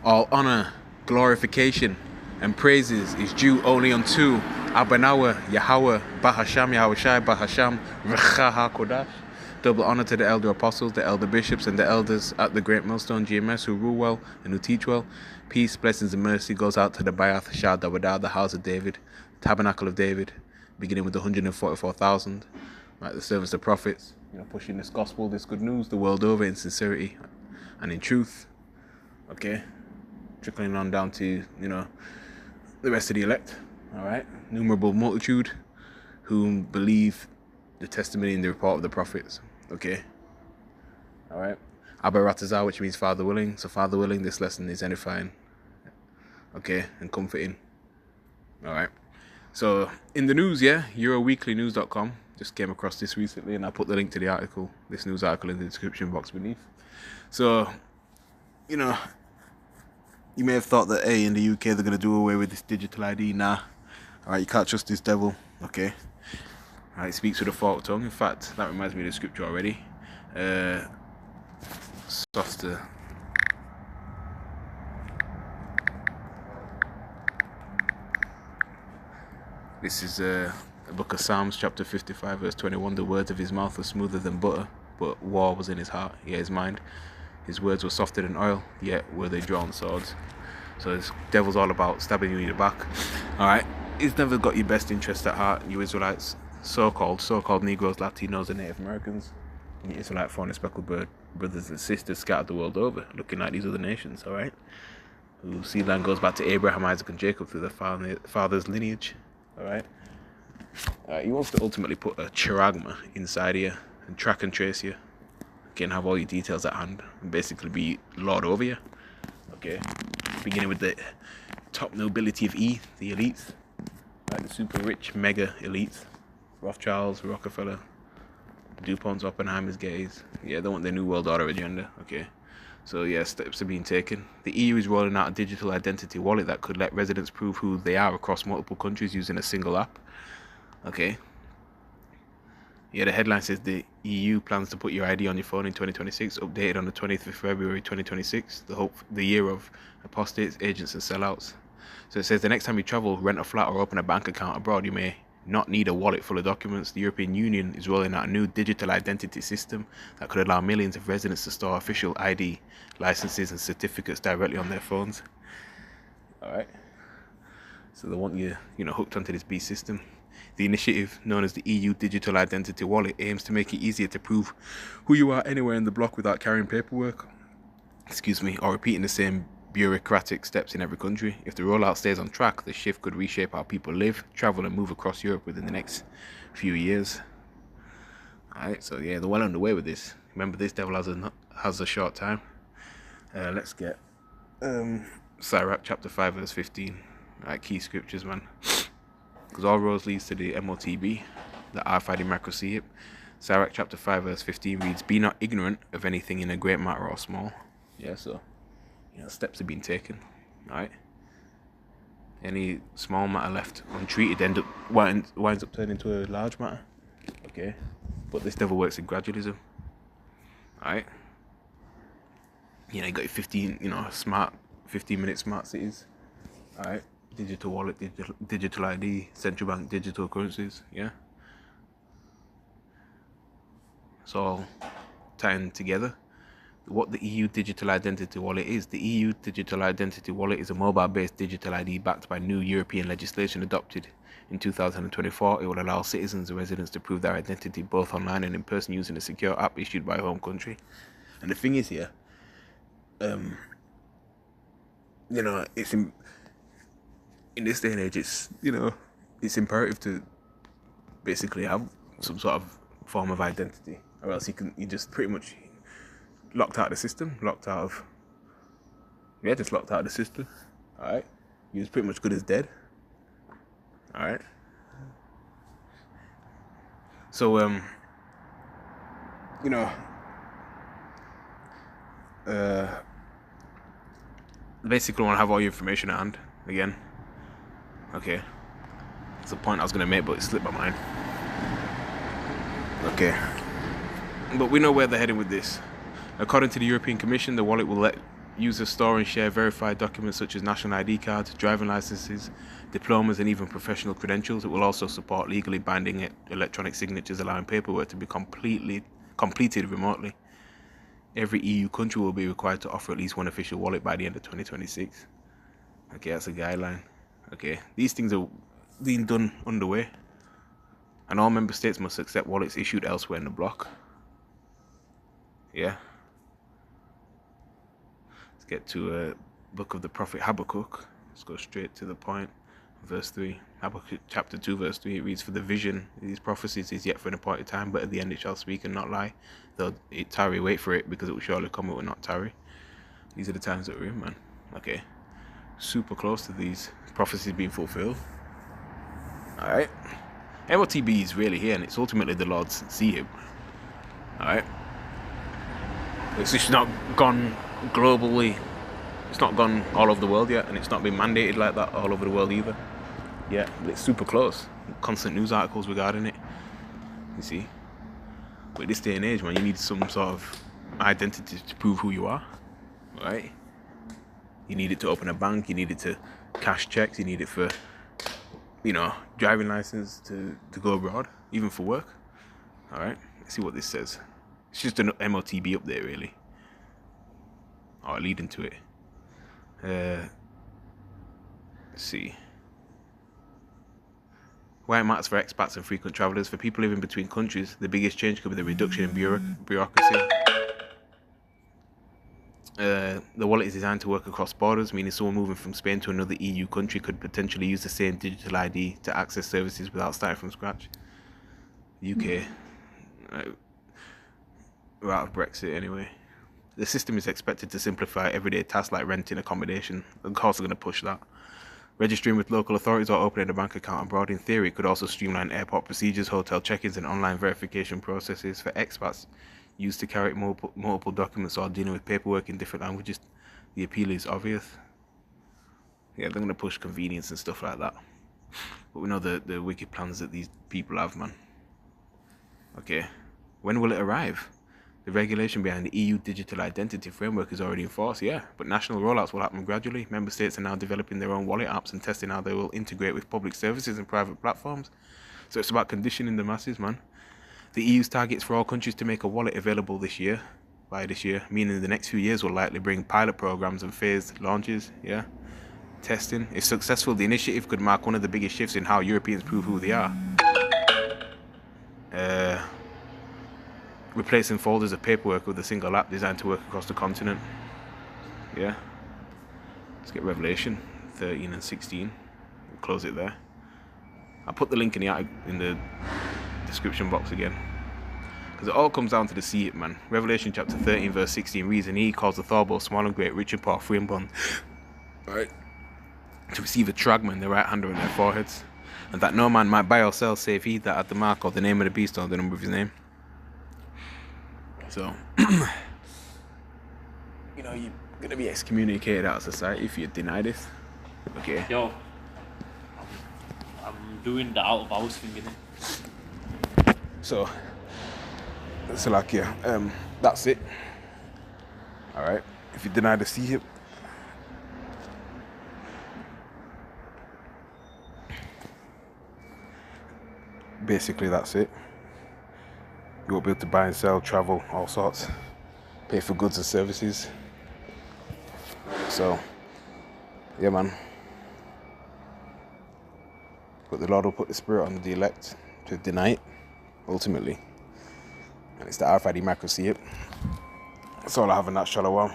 All honor, glorification, and praises is due only unto Abanawa, Yahweh, Bahasham, Yahushai, Bahasham, Recha HaKodash. Double honor to the elder apostles, the elder bishops, and the elders at the Great Millstone GMS who rule well and who teach well. Peace, blessings, and mercy goes out to the Bayath Shah Dawadah, the house of David, tabernacle of David, beginning with the 144,000, like the servants of the prophets, pushing this gospel, this good news, the world over in sincerity and in truth. Okay, trickling on down to the rest of the elect. All right, numerable multitude whom believe the testimony and the report of the prophets. Okay, all right. Abba Ratazah, which means Father willing. So Father willing, this lesson is edifying, okay, and comforting. All right. So in the news, EuroWeeklyNews.com just came across this recently, and I put the link to the article, this news article, in the description box beneath. So, you may have thought that, hey, in the UK they're going to do away with this digital ID. Nah. All right, you can't trust this devil. Okay. All right, he speaks with a forked tongue. In fact, that reminds me of the scripture already. Softer. This is the book of Psalms, chapter 55, verse 21. The words of his mouth were smoother than butter, but war was in his heart, his mind. His words were softer than oil, yet were they drawn swords. So this devil's all about stabbing you in the back. Alright, he's never got your best interest at heart, you Israelites, so-called Negroes, Latinos, and Native Americans, and your Israelite fawn and speckled bird brothers and sisters scattered the world over, looking like these other nations, alright? Whose seed line goes back to Abraham, Isaac, and Jacob through their father's lineage, alright? He wants to ultimately put a charagma inside you and track and trace you. And have all your details at hand and basically be lord over you. Okay, beginning with the top nobility of the elites, like the super rich mega elites, Rothschilds, Rockefeller, DuPont's, Oppenheimer's, Gates. They want their new world order agenda. Okay, so steps are being taken. The EU is rolling out a digital identity wallet that could let residents prove who they are across multiple countries using a single app. Okay. The headline says the EU plans to put your ID on your phone in 2026, updated on the 20th of February 2026, the year of apostates, agents, and sellouts. So it says the next time you travel, rent a flat, or open a bank account abroad, you may not need a wallet full of documents. The European Union is rolling out a new digital identity system that could allow millions of residents to store official ID, licenses, and certificates directly on their phones. Alright. So they want you, hooked onto this beast system. The initiative, known as the EU Digital Identity Wallet, aims to make it easier to prove who you are anywhere in the bloc without carrying paperwork, or repeating the same bureaucratic steps in every country. If the rollout stays on track, the shift could reshape how people live, travel, and move across Europe within the next few years. Alright, so they're well underway with this. Remember, this devil has a short time. Let's get Sirach chapter 5 verse 15. Alright, key scriptures, man. Because all roads leads to the MOTB, the RFID macroCEIP. Sirach chapter 5 verse 15 reads, "Be not ignorant of anything in a great matter or small." So steps are being taken. Alright. Any small matter left untreated winds up turning into a large matter. Okay. But this devil works in gradualism. Alright. You got your 15-minute smart cities. Alright. Digital wallet, digital ID, central bank digital currencies, It's all tying together. What the EU Digital Identity Wallet is. The EU Digital Identity Wallet is a mobile-based digital ID backed by new European legislation adopted in 2024. It will allow citizens and residents to prove their identity both online and in person using a secure app issued by a home country. And the thing is here, it's in this day and age, it's imperative to basically have some sort of form of identity, or else you just pretty much locked out of the system, just locked out of the system. Alright, you're pretty much good as dead. Alright. So basically want to have all your information at hand again. Okay, that's the point I was going to make, but it slipped my mind. Okay, but we know where they're heading with this. According to the European Commission, the wallet will let Users store and share verified documents such as national ID cards, driving licenses, diplomas, and even professional credentials. It will also support legally binding electronic signatures, allowing paperwork to be completed remotely. Every EU country will be required to offer at least one official wallet by the end of 2026. Okay, that's a guideline. Okay, these things are being done underway, and all member states must accept wallets issued elsewhere in the bloc. Yeah. Let's get to book of the prophet Habakkuk. Let's go straight to the point. Verse 3. Habakkuk chapter 2 verse 3. It reads, "For the vision, these prophecies is yet for an appointed time, but at the end it shall speak and not lie. Though it tarry, wait for it, because it will surely come, it will not tarry." These are the times that we're in, man. Okay. Super close to these prophecies being fulfilled. Alright. MOTB is really here, and it's ultimately the Lord's see him. Alright. It's just not gone globally. It's not gone all over the world yet, and it's not been mandated like that all over the world either. Yeah, but it's super close. Constant news articles regarding it. You see? But this day and age, man, you need some sort of identity to prove who you are. Right? You need it to open a bank, you need it to cash checks, you need it for, driving license to go abroad, even for work. Alright, let's see what this says. It's just an MOTB update, really. Or leading to it. Let's see. Why it matters for expats and frequent travellers. For people living between countries, the biggest change could be the reduction in bureaucracy. The wallet is designed to work across borders, meaning someone moving from Spain to another EU country could potentially use the same digital ID to access services without starting from scratch. UK. We're out of Brexit anyway. The system is expected to simplify everyday tasks like renting accommodation. Of course, they're going to push that. Registering with local authorities or opening a bank account abroad. In theory, it could also streamline airport procedures, hotel check-ins, and online verification processes for expats used to carry multiple documents or dealing with paperwork in different languages. The appeal is obvious. Yeah, they're going to push convenience and stuff like that. But we know the wicked plans that these people have, man. Okay, when will it arrive? The regulation behind the EU Digital Identity Framework is already in force, yeah, but national rollouts will happen gradually. Member states are now developing their own wallet apps and testing how they will integrate with public services and private platforms. So it's about conditioning the masses, man. The EU's targets for all countries to make a wallet available by this year, meaning the next few years will likely bring pilot programs and phased launches, yeah. Testing. If successful, the initiative could mark one of the biggest shifts in how Europeans prove who they are. Replacing folders of paperwork with a single app designed to work across the continent. Yeah. Let's get Revelation 13 and 16. We'll close it there. I'll put the link in the description box again. Because it all comes down to the see it, man. Revelation chapter 13 verse 16 reads, "And he calls the Thor both small and great, rich and poor, free and bond, right, to receive a tragma in their right hand or in their foreheads, and that no man might buy or sell save he that had the mark or the name of the beast or the number of his name." So, you're going to be excommunicated out of society if you deny this. Okay. Yo, I'm doing the out of house thing, innit? So like, yeah, that's it. Alright. If you deny the see, basically that's it. You won't be able to buy and sell, travel, all sorts, pay for goods and services. So, yeah, man. But the Lord will put the spirit on the elect to deny it, ultimately. And it's the RFID macro see it. That's all I have in that. Shalom.